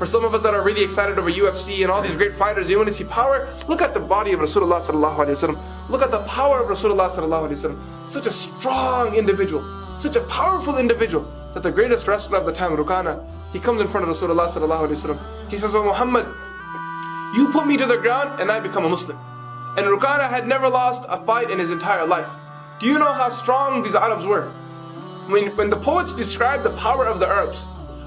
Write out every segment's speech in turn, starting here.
For some of us that are really excited over UFC and all these great fighters, you want to see power? Look at the body of Rasulullah sallallahu alaihi wasallam. Look at the power of Rasulullah sallallahu alaihi wasallam. Such a strong individual, such a powerful individual, that the greatest wrestler of the time, Rukana, he comes in front of Rasulullah sallallahu alaihi wasallam. He says, "Oh Muhammad, you put me to the ground and I become a Muslim." And Rukana had never lost a fight in his entire life. Do you know how strong these Arabs were? When the poets describe the power of the Arabs,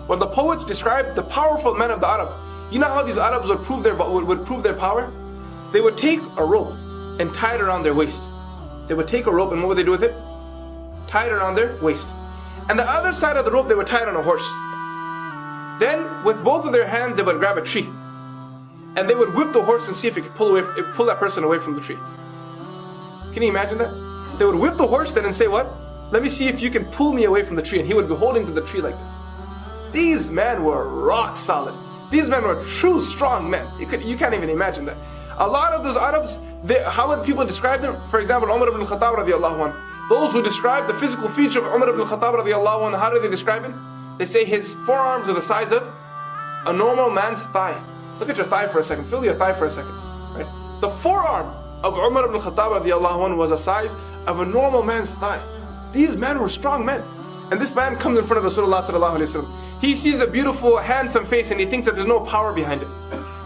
when the poets describe the powerful men of the Arab, you know how these Arabs would prove their power? They would take a rope and tie it around their waist. They would take a rope, and what would they do with it? Tie it around their waist. And the other side of the rope, they would tie it on a horse. Then, with both of their hands, they would grab a tree. And they would whip the horse and see if it could pull that person away from the tree. Can you imagine that? They would whip the horse then and say, "What? Let me see if you can pull me away from the tree." And he would be holding to the tree like this. These men were rock solid. These men were true strong men. You can't even imagine that. A lot of those Arabs, how would people describe them? For example, Umar ibn Khattab radiallahu anhu. Those who describe the physical feature of Umar ibn Khattab radiallahu anhu, how do they describe it? They say his forearms are the size of a normal man's thigh. Look at your thigh for a second. Feel your thigh for a second. Right? The forearm of Umar ibn Khattab radiallahu anhu was the size of a normal man's thigh. These men were strong men. And this man comes in front of Rasulullah sallallahu alaihi wasallam. He sees the beautiful, handsome face and he thinks that there's no power behind it.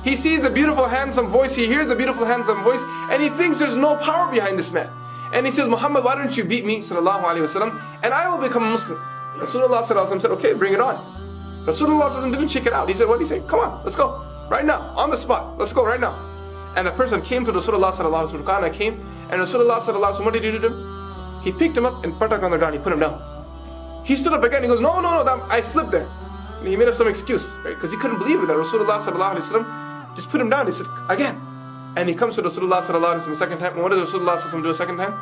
He sees the beautiful, handsome voice. He hears the beautiful, handsome voice, and he thinks there's no power behind this man. And he says, "Muhammad, why don't you beat me, sallallahu alaihi wasallam, and I will become a Muslim." Rasulullah sallallahu alaihi wasallam said, "Okay, bring it on." Rasulullah sallallahu alaihi wasallam didn't check it out. He said, "What did he say? Come on, let's go right now, on the spot. Let's go right now." And the person came to Rasulullah sallallahu alaihi wasallam. Rukana came, and Rasulullah sallallahu alaihi wasallam, what did he do to him? He picked him up and put him on the ground. He put him down. He stood up again. He goes, "No, I slipped there." And he made up some excuse, right? Because he couldn't believe it that Rasulullah sallallahu alaihi wasallam just put him down. He said, "Again." And he comes to Rasulullah sallallahu alaihi wasallam a second time. And what does Rasulullah sallallahu alaihi wasallam do a second time?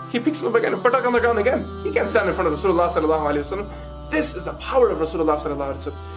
He picks him up again and put him on the ground again. He can't stand in front of Rasulullah sallallahu alaihi wasallam. This is the power of Rasulullah sallallahu alaihi wasallam.